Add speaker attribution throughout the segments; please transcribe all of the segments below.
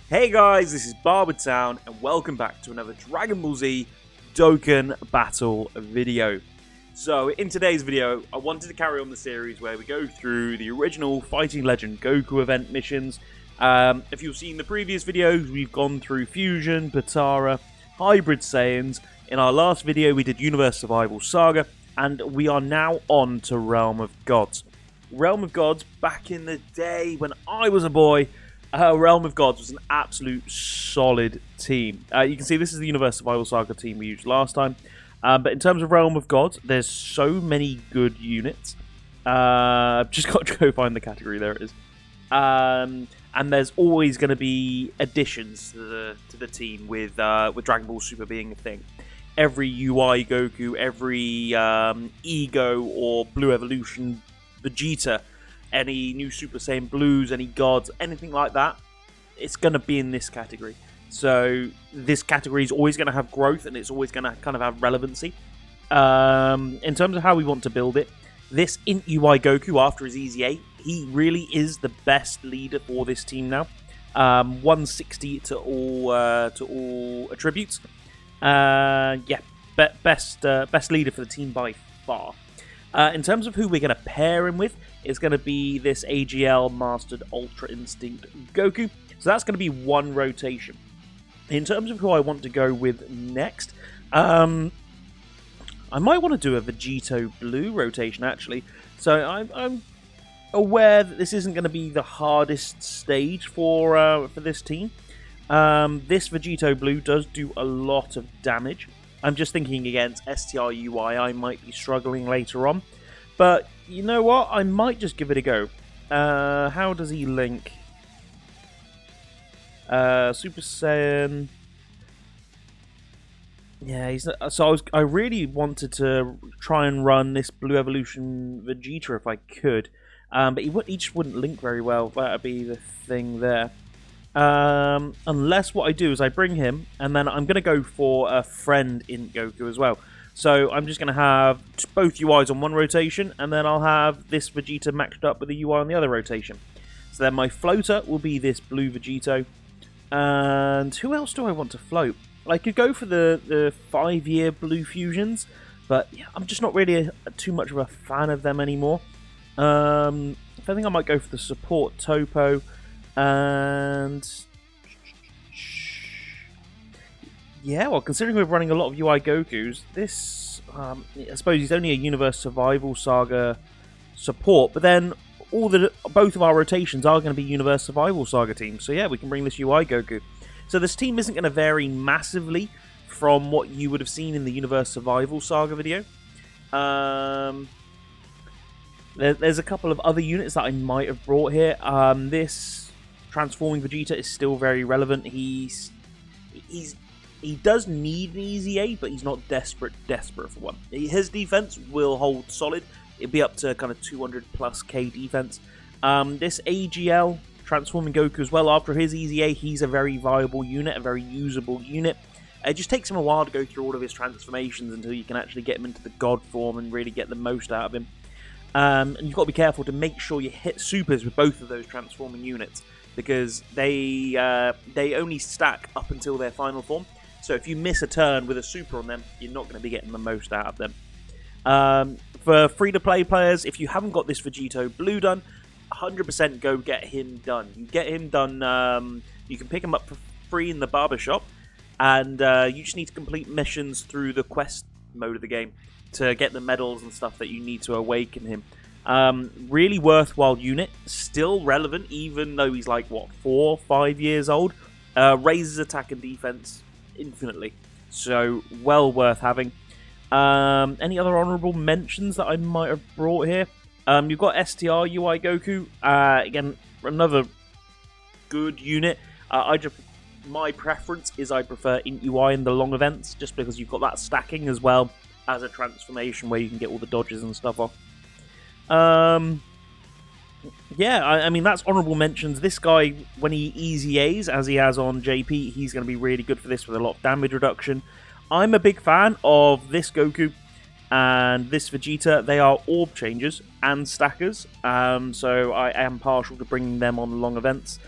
Speaker 1: Hey guys, this is Barbertown, and welcome back to another Dragon Ball Z Dokkan Battle video. So, in today's video, I wanted to carry on the series where we go through the original Fighting Legend Goku event missions. If you've seen the previous videos, we've gone through Fusion, Potara, Hybrid Saiyans. In our last video, we did Universe Survival Saga, and we are now on to Realm of Gods. Realm of Gods, back in the day when I was a boy, Realm of Gods was an absolute solid team. You can see this is the Universe Survival Saga team we used last time. But in terms of Realm of Gods, there's so many good units. Just got to go find the category. There it is. And there's always going to be additions to the team with Dragon Ball Super being a thing. Every UI Goku, every Ego or Blue Evolution Vegeta, any new Super Saiyan Blues, any gods, anything like that, it's going to be in this category. So this category is always going to have growth, and it's always going to kind of have relevancy. In terms of how we want to build it, this Int UI Goku, after his Easy 8, he really is the best leader for this team now. 160 to all attributes. Best leader for the team by far. In terms of who we're going to pair him with, it's going to be this AGL Mastered Ultra Instinct Goku. So that's going to be one rotation. In terms of who I want to go with next, I might want to do a Vegito Blue rotation, actually. So I'm aware that this isn't going to be the hardest stage for this team. This Vegito Blue does do a lot of damage. I'm just thinking against STR UI, I might be struggling later on. But you know what? I might just give it a go. How does he link? Super Saiyan. Yeah, he's not, so I really wanted to try and run this Blue Evolution Vegeta if I could, but he just wouldn't link very well. That'd be the thing there. Unless what I do is I bring him, and then I'm going to go for a friend in Goku as well. So I'm just going to have both UIs on one rotation, and then I'll have this Vegeta matched up with the UI on the other rotation. So then my floater will be this blue Vegito. And who else do I want to float? I could go for the 5-year blue fusions, but yeah, I'm just not really too much of a fan of them anymore. I think I might go for the support Topo. And yeah, well, considering we're running a lot of UI Gokus, this I suppose he's only a Universe Survival Saga support, but then both of our rotations are going to be Universe Survival Saga teams. So yeah, we can bring this UI Goku. So this team isn't going to vary massively from what you would have seen in the Universe Survival Saga video. There's a couple of other units that I might have brought here. This Transforming Vegeta is still very relevant. He does need an Easy 8, but he's not desperate for one. His defense will hold solid. It'll be up to kind of 200 plus K defense. This AGL Transforming Goku as well, after his Easy 8, he's a very viable unit, a very usable unit. It just takes him a while to go through all of his transformations until you can actually get him into the God form and really get the most out of him. And you've got to be careful to make sure you hit supers with both of those transforming units, because they only stack up until their final form. So if you miss a turn with a super on them, you're not going to be getting the most out of them. For free-to-play players, if you haven't got this Vegito Blue done, 100% go get him done. You get him done, you can pick him up for free in the barbershop, and you just need to complete missions through the quest mode of the game to get the medals and stuff that you need to awaken him. Really worthwhile unit, still relevant even though he's like, what, 4 or 5 years old. Raises attack and defense infinitely, so well worth having. Any other honorable mentions that I might have brought here? You've got STR UI Goku, again, another good unit. My preference is I prefer Int UI in the long events, just because you've got that stacking as well as a transformation where you can get all the dodges and stuff off. Yeah, I mean, that's honorable mentions. This guy, when he Easy A's, as he has on JP, he's going to be really good for this with a lot of damage reduction. I'm a big fan of this Goku and this Vegeta. They are orb changers and stackers, so I am partial to bringing them on long events.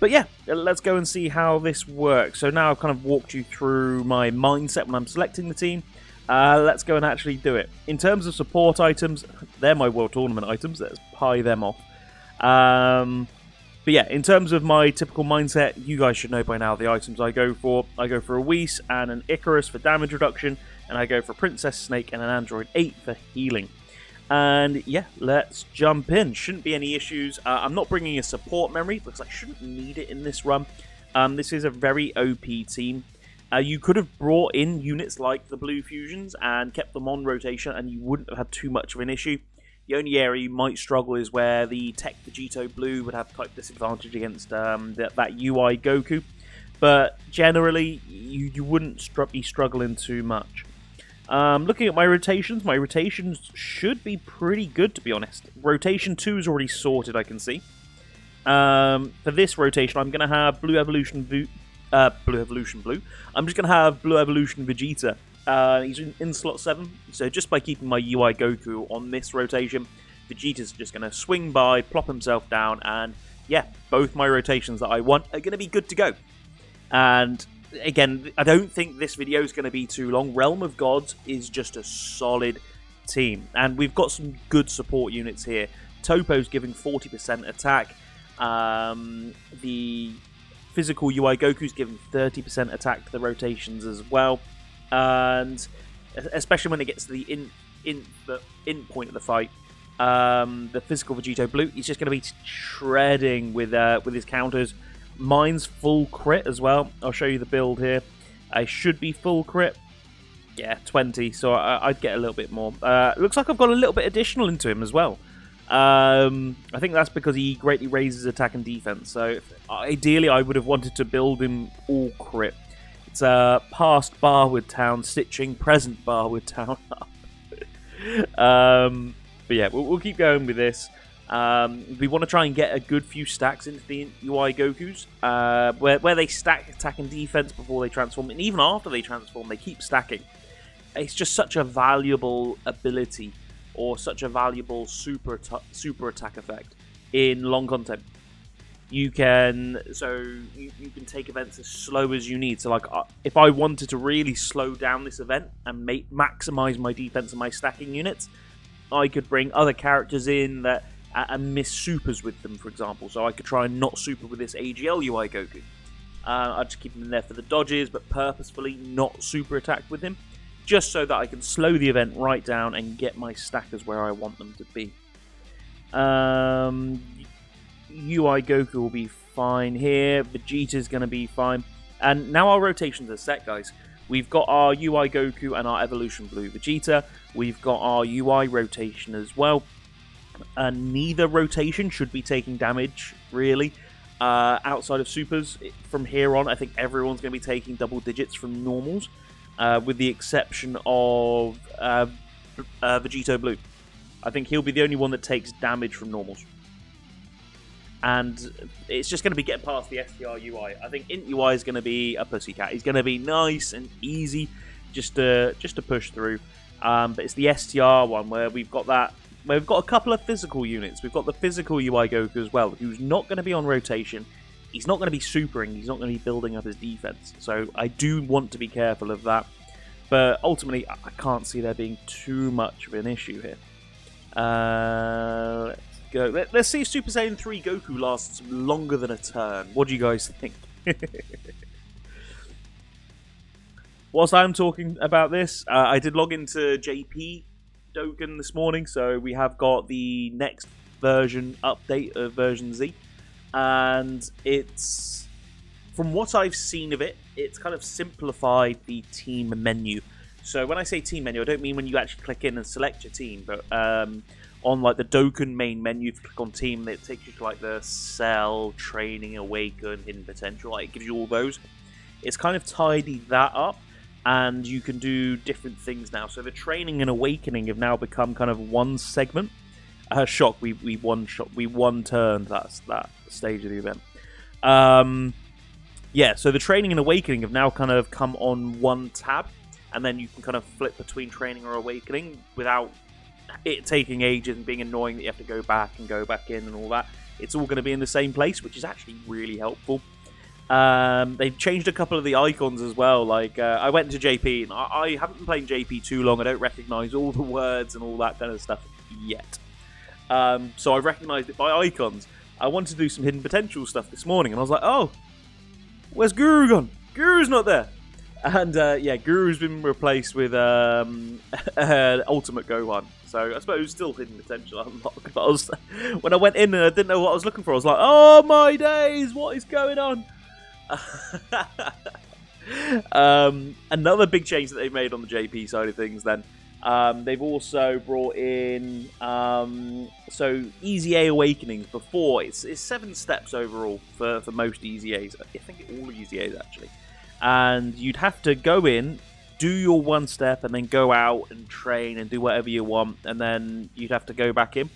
Speaker 1: But yeah, let's go and see how this works. So now I've kind of walked you through my mindset when I'm selecting the team. Let's go and actually do it. In terms of support items, they're my World Tournament items. Let's pie them off. But yeah, in terms of my typical mindset, you guys should know by now the items I go for. I go for a Whis and an Icarus for damage reduction, and I go for Princess Snake and an Android 8 for healing. And yeah, let's jump in. Shouldn't be any issues. I'm not bringing a support memory because I shouldn't need it in this run. This is a very OP team. You could have brought in units like the Blue Fusions and kept them on rotation, and you wouldn't have had too much of an issue. The only area you might struggle is where the Tech Vegito Blue would have type disadvantage against that UI Goku. But generally, you wouldn't be struggling too much. Looking at my rotations should be pretty good, to be honest. Rotation 2 is already sorted, I can see. For this rotation, I'm going to have Blue Evolution Blue. I'm just going to have Blue Evolution Vegeta. He's in slot 7, so just by keeping my UI Goku on this rotation, Vegeta's just going to swing by, plop himself down, and yeah, both my rotations that I want are going to be good to go. And again, I don't think this video is going to be too long. Realm of Gods is just a solid team, and we've got some good support units here. Topo's giving 40% attack. The physical UI Goku's giving 30% attack to the rotations as well. And especially when it gets to the in point of the fight, the physical Vegito Blue, he's just going to be shredding with his counters. Mine's full crit as well. I'll show you the build here. I should be full crit. Yeah, 20, so I'd get a little bit more. Looks like I've got a little bit additional into him as well. I think that's because he greatly raises attack and defense. So ideally, I would have wanted to build him all crit. It's past Barwood Town stitching present Barwood Town up. But yeah, we'll keep going with this. We want to try and get a good few stacks into the UI Gokus, where they stack attack and defense before they transform, and even after they transform, they keep stacking. It's just such a valuable ability, or such a valuable super attack effect in long content. You can take events as slow as you need. So like, if I wanted to really slow down this event and maximize my defense and my stacking units, I could bring other characters in that and miss supers with them, for example. So I could try and not super with this AGL UI Goku. I'd just keep him in there for the dodges, but purposefully not super attack with him, just so that I can slow the event right down and get my stackers where I want them to be. UI Goku will be fine here. Vegeta's going to be fine. And now our rotations are set, guys. We've got our UI Goku and our Evolution Blue Vegeta. We've got our UI rotation as well. And neither rotation should be taking damage, really. Outside of supers, from here on, I think everyone's going to be taking double digits from normals, with the exception of Vegito Blue. I think he'll be the only one that takes damage from normals. And it's just going to be getting past the STR UI. I think Int UI is going to be a pussycat. He's going to be nice and easy just to push through. But it's the STR one where we've got that. Where we've got a couple of physical units. We've got the physical UI Goku as well, who's not going to be on rotation. He's not going to be supering. He's not going to be building up his defense. So I do want to be careful of that. But ultimately, I can't see there being too much of an issue here. Let's go. Let's see if Super Saiyan 3 Goku lasts longer than a turn. What do you guys think? Whilst I'm talking about this, I did log into JP Dokkan this morning, so we have got the next version update of version Z, and it's, from what I've seen of it, it's kind of simplified the team menu. So when I say team menu, I don't mean when you actually click in and select your team, but on like the Dokkan main menu, if you click on team, it takes you to like the Cell, Training, Awaken, Hidden Potential. Like, it gives you all those. It's kind of tidied that up, and you can do different things now. So the Training and Awakening have now become kind of one segment. Shock, we one-turned that stage of the event. Yeah, so the Training and Awakening have now kind of come on one tab, and then you can kind of flip between Training or Awakening without it taking ages and being annoying that you have to go back in and all that. it's all going to be in the same place, which is actually really helpful. They've changed a couple of the icons as well. Like, I went to JP, and I haven't been playing JP too long. I don't recognise all the words and all that kind of stuff yet. So I recognised it by icons. I wanted to do some hidden potential stuff this morning, and I was like, oh, where's Guru gone? Guru's not there. And yeah, Guru's been replaced with Ultimate Gohan. So I suppose still hidden potential unlocked. But when I went in and I didn't know what I was looking for, I was like, oh my days, what is going on? Another big change that they've made on the JP side of things then. They've also brought in so Easy A Awakenings. Before, it's 7 steps overall for most Easy A's. I think all Easy A's actually. And you'd have to go in, do your 1 step, and then go out and train and do whatever you want, and then you'd have to go back in.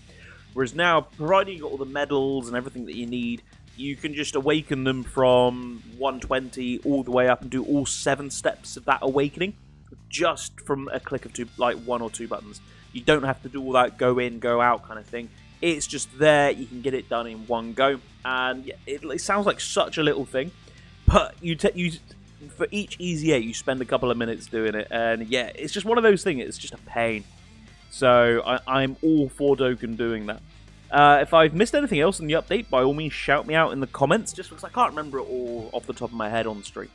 Speaker 1: Whereas now, providing you've got all the medals and everything that you need, you can just awaken them from 120 all the way up and do all 7 steps of that awakening just from a click of 1 or 2 buttons. You don't have to do all that go in, go out kind of thing. It's just there. You can get it done in one go. And it sounds like such a little thing, but you for each Easy A, you spend a couple of minutes doing it. And yeah, it's just one of those things. It's just a pain. So I'm all for Dokkan doing that. If I've missed anything else in the update, by all means shout me out in the comments, just because I can't remember it all off the top of my head on stream.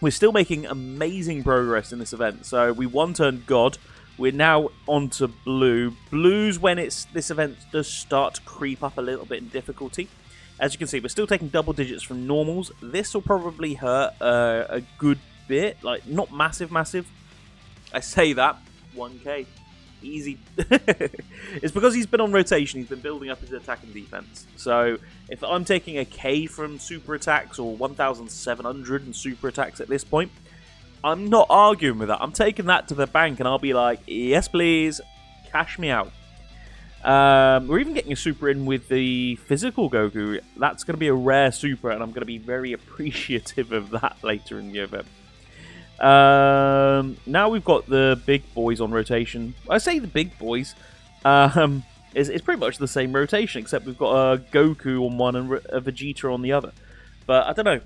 Speaker 1: We're still making amazing progress in this event. So we 1-turned God. We're now on to Blue. Blue's when this event does start to creep up a little bit in difficulty. As you can see, we're still taking double digits from normals. This will probably hurt a good bit. Like, not massive. I say that. 1k. Easy. It's because he's been on rotation. He's been building up his attack and defense. So if I'm taking a K from super attacks or 1,700 in super attacks at this point, I'm not arguing with that. I'm taking that to the bank and I'll be like, yes please, cash me out. We're even getting a super in with the physical Goku. That's going to be a rare super, and I'm going to be very appreciative of that later in the event. Now we've got the big boys on rotation. I say the big boys. It's pretty much the same rotation, except we've got a Goku on one and a Vegeta on the other. But I don't know.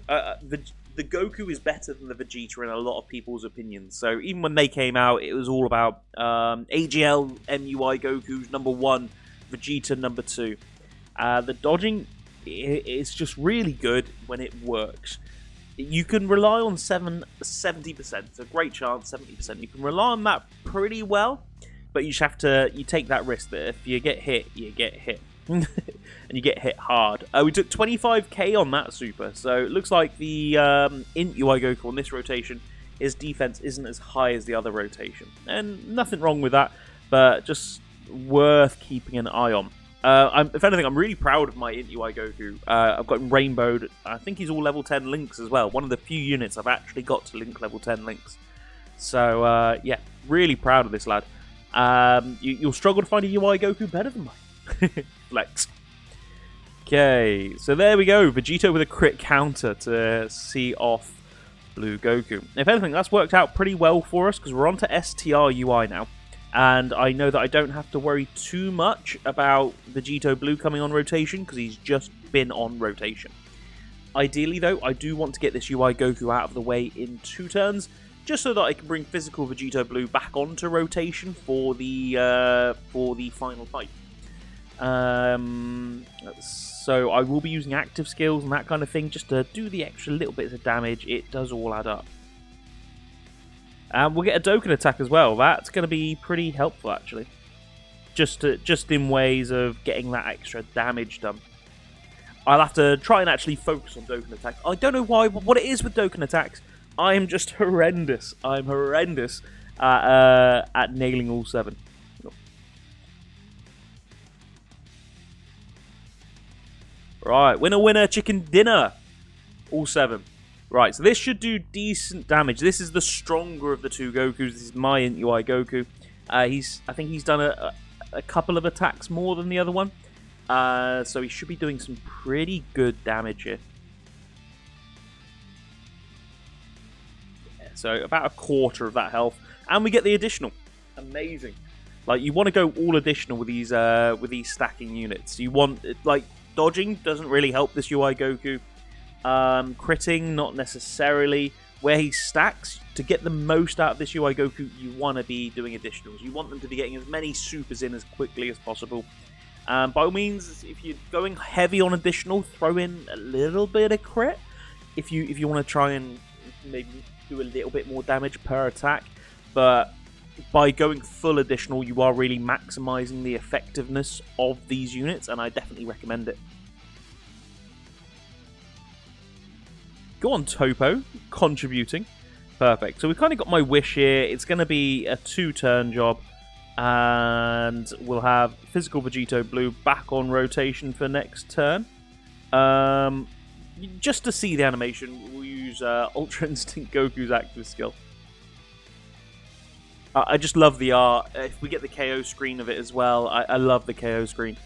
Speaker 1: The Goku is better than the Vegeta in a lot of people's opinions. So even when they came out, it was all about AGL MUI Goku's number 1, Vegeta number 2. The dodging is just really good when it works. You can rely on 70%. It's a great chance, 70%. You can rely on that pretty well, but you just have to take that risk that if you get hit, you get hit. And you get hit hard. We took 25k on that super, so it looks like the Int UI Goku on this rotation, his defense isn't as high as the other rotation. And nothing wrong with that, but just worth keeping an eye on. If anything, I'm really proud of my Int UI Goku. I've got him rainbowed. I think he's all level 10 links as well. One of the few units I've actually got to link level 10 links. So, yeah, really proud of this lad. You'll struggle to find a UI Goku better than mine. Flex. Okay, so there we go. Vegeta with a crit counter to see off Blue Goku. If anything, that's worked out pretty well for us because we're on to STR UI now. And I know that I don't have to worry too much about Vegito Blue coming on rotation because he's just been on rotation. Ideally, though, I do want to get this UI Goku out of the way in 2 turns, just so that I can bring physical Vegito Blue back onto rotation for the final fight. So I will be using active skills and that kind of thing just to do the extra little bits of damage. It does all add up. And we'll get a Dokkan attack as well. That's going to be pretty helpful, actually. Just in ways of getting that extra damage done. I'll have to try and actually focus on Dokkan attacks. I don't know what it is with Dokkan attacks. I am just horrendous. I'm horrendous at nailing all 7. Right, winner, chicken dinner. All 7. Right, so this should do decent damage. This is the stronger of the 2 Gokus. This is my Int UI Goku. I think he's done a couple of attacks more than the other one. So he should be doing some pretty good damage here. Yeah, so about a quarter of that health. And we get the additional. Amazing. Like, you want to go all additional with these stacking units. You want, like, dodging doesn't really help this UI Goku. Critting, not necessarily. Where he stacks, to get the most out of this UI Goku, you want to be doing additionals. You want them to be getting as many supers in as quickly as possible. By all means, if you're going heavy on additional, throw in a little bit of crit. If you want to try and maybe do a little bit more damage per attack. But by going full additional, you are really maximizing the effectiveness of these units, and I definitely recommend it. Go on, Topo, contributing. Perfect. So we've kind of got my wish here. It's going to be a 2-turn job. And we'll have Physical Vegito Blue back on rotation for next turn. Just to see the animation, we'll use Ultra Instinct Goku's active skill. I just love the art. If we get the KO screen of it as well, I love the KO screen.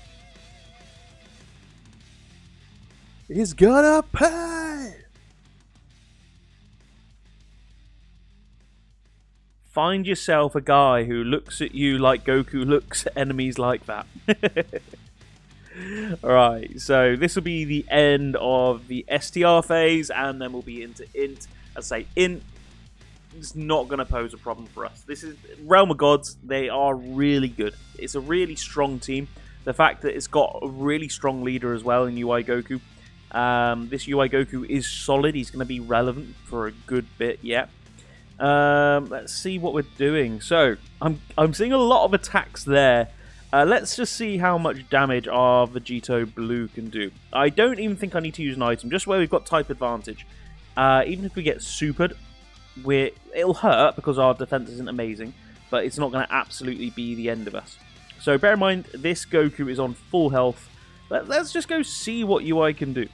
Speaker 1: He's gonna pay! Find yourself a guy who looks at you like Goku looks at enemies like that. Alright, so this will be the end of the STR phase, and then we'll be into Int. As I say, Int is not going to pose a problem for us. This is Realm of Gods. They are really good. It's a really strong team. The fact that it's got a really strong leader as well in UI Goku. This UI Goku is solid. He's going to be relevant for a good bit yet. Let's see what we're doing. So, I'm seeing a lot of attacks there. Let's just see how much damage our Vegito Blue can do. I don't even think I need to use an item, just where we've got type advantage. Even if we get supered, it'll hurt because our defense isn't amazing, but it's not going to absolutely be the end of us. So bear in mind, this Goku is on full health. Let's just go see what UI can do.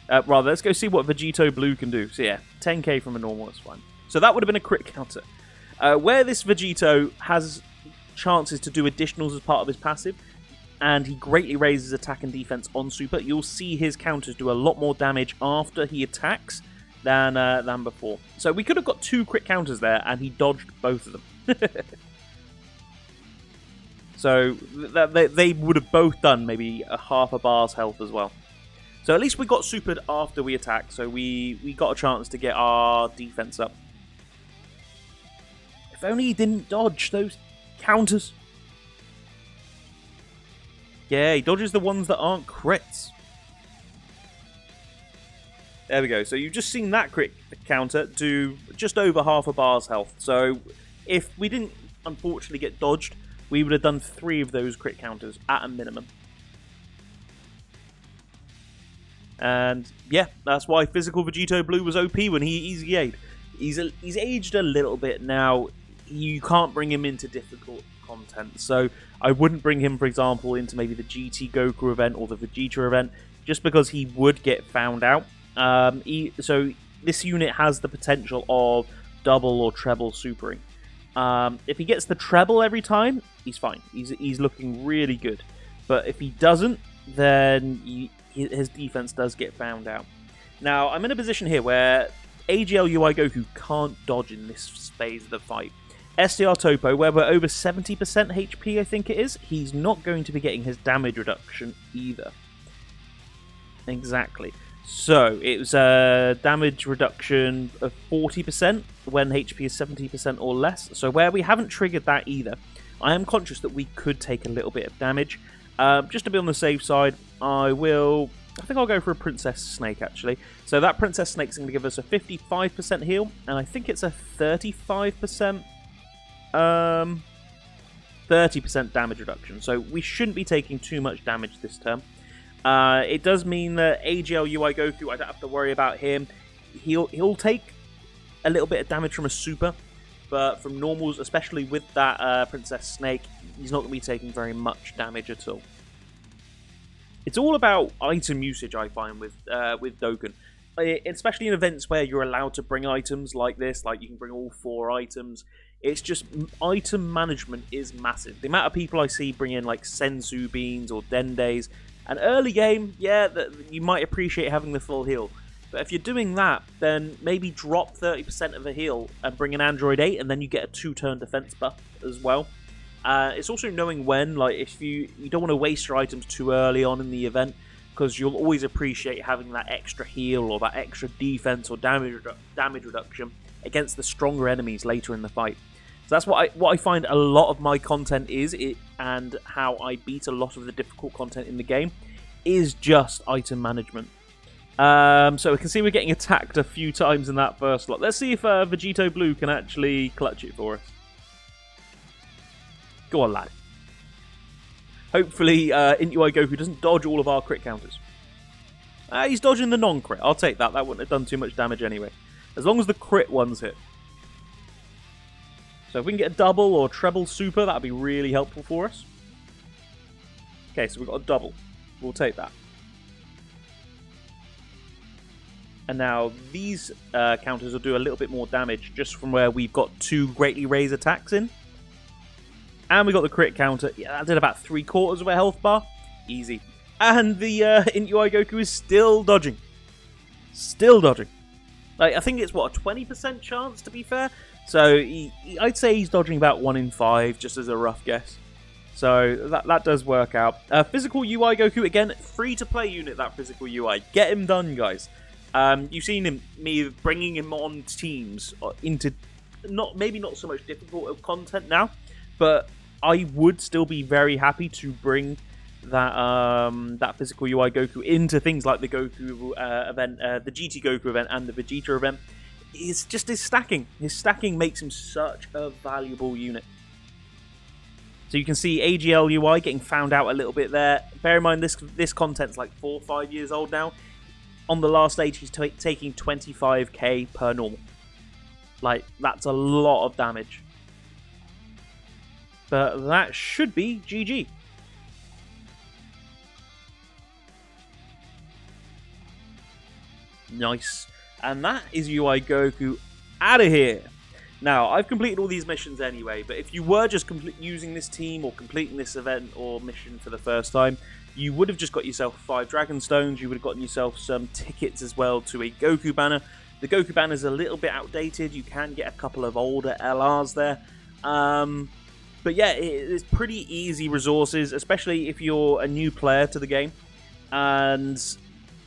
Speaker 1: Let's go see what Vegito Blue can do. So yeah, 10k from a normal, that's fine. So that would have been a crit counter. Where this Vegito has chances to do additionals as part of his passive, and he greatly raises attack and defense on super, you'll see his counters do a lot more damage after he attacks than before. So we could have got 2 crit counters there, and he dodged both of them. So they would have both done maybe a half a bar's health as well. So at least we got supered after we attacked, so we got a chance to get our defense up. If only he didn't dodge those counters. Yeah, he dodges the ones that aren't crits. There we go. So you've just seen that crit counter do just over half a bar's health. So if we didn't unfortunately get dodged, we would have done 3 of those crit counters at a minimum. And yeah, that's why Physical Vegito Blue was OP when he easy aged. He's aged a little bit now. You can't bring him into difficult content. So I wouldn't bring him, for example, into maybe the GT Goku event or the Vegeta event, just because he would get found out. So this unit has the potential of double or treble supering. If he gets the treble every time, he's fine. He's looking really good. But if he doesn't, then his defense does get found out. Now, I'm in a position here where AGL UI Goku can't dodge in this phase of the fight. STR Topo, where we're over 70% HP, I think it is, he's not going to be getting his damage reduction either. Exactly. So, it was a damage reduction of 40% when HP is 70% or less. So, where we haven't triggered that either, I am conscious that we could take a little bit of damage. Just to be on the safe side, I think I'll go for a Princess Snake, actually. So that Princess Snake's going to give us a 55% heal, and I think it's a 35%, 30% damage reduction. So we shouldn't be taking too much damage this turn. It does mean that AGL UI Goku, I don't have to worry about him. He'll take a little bit of damage from a super, but from normals, especially with that Princess Snake, he's not going to be taking very much damage at all. It's all about item usage, I find, with Dokkan. Especially in events where you're allowed to bring items like this, like you can bring all 4 items. It's just, item management is massive. The amount of people I see bring in like Senzu Beans or Dendes, and early game, yeah, you might appreciate having the full heal. But if you're doing that, then maybe drop 30% of a heal and bring an Android 8, and then you get a 2-turn defense buff as well. It's also knowing when, like if you don't want to waste your items too early on in the event, because you'll always appreciate having that extra heal or that extra defense or damage reduction against the stronger enemies later in the fight. So that's what I find a lot of my content is, and how I beat a lot of the difficult content in the game, is just item management. So we can see we're getting attacked a few times in that first lot. Let's see if Vegito Blue can actually clutch it for us. Go on, lad. Hopefully, Untitled Goku doesn't dodge all of our crit counters. He's dodging the non-crit. I'll take that. That wouldn't have done too much damage anyway. As long as the crit ones hit. So if we can get a double or treble super, that would be really helpful for us. Okay, so we've got a double. We'll take that. And now these counters will do a little bit more damage just from where we've got 2 greatly raised attacks in. And we got the crit counter. Yeah, that did about 3/4 of a health bar. Easy. And the Untitled Goku is still dodging. Still dodging. Like, I think it's, what, a 20% chance, to be fair? So, I'd say he's dodging about 1 in 5, just as a rough guess. So, that does work out. Physical UI Goku, again, free-to-play unit, that physical UI. Get him done, guys. You've seen me bringing him on teams into, maybe not so much difficult content now, but I would still be very happy to bring that physical UI Goku into things like the Goku event, the GT Goku event, and the Vegeta event. It's just his stacking. His stacking makes him such a valuable unit. So you can see AGL UI getting found out a little bit there. Bear in mind, this content's like 4 or 5 years old now. On the last stage, he's taking 25k per normal. Like, that's a lot of damage. But that should be GG. Nice. And that is UI Goku out of here. Now, I've completed all these missions anyway, but if you were just using this team or completing this event or mission for the first time, you would have just got yourself 5 Dragon Stones, you would have gotten yourself some tickets as well to a Goku banner. The Goku banner is a little bit outdated, you can get a couple of older LRs there. But yeah, it's pretty easy resources, especially if you're a new player to the game. And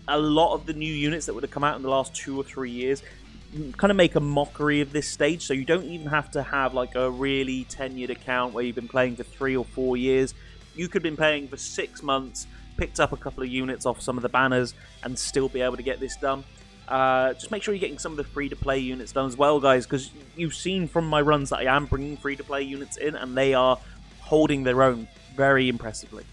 Speaker 1: a lot of the new units that would have come out in the last 2 or 3 years kind of make a mockery of this stage, so you don't even have to have like a really tenured account where you've been playing for 3 or 4 years. You could have been playing for 6 months, picked up a couple of units off some of the banners, and still be able to get this done. Just make sure you're getting some of the free-to-play units done as well, guys, because you've seen from my runs that I am bringing free-to-play units in, and they are holding their own very impressively.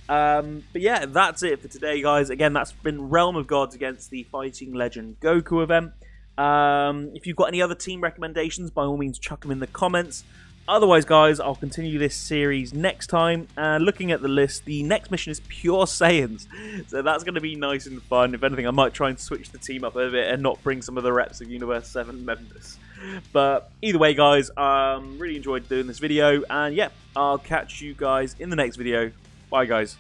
Speaker 1: But yeah, that's it for today, guys. Again, that's been Realm of Gods against the Fighting Legend Goku event. If you've got any other team recommendations, by all means, chuck them in the comments. Otherwise, guys, I'll continue this series next time. Looking at the list, the next mission is Pure Saiyans, so that's going to be nice and fun. If anything, I might try and switch the team up a bit and not bring some of the reps of Universe 7 members. But either way, guys, really enjoyed doing this video, and yeah, I'll catch you guys in the next video. Bye, guys.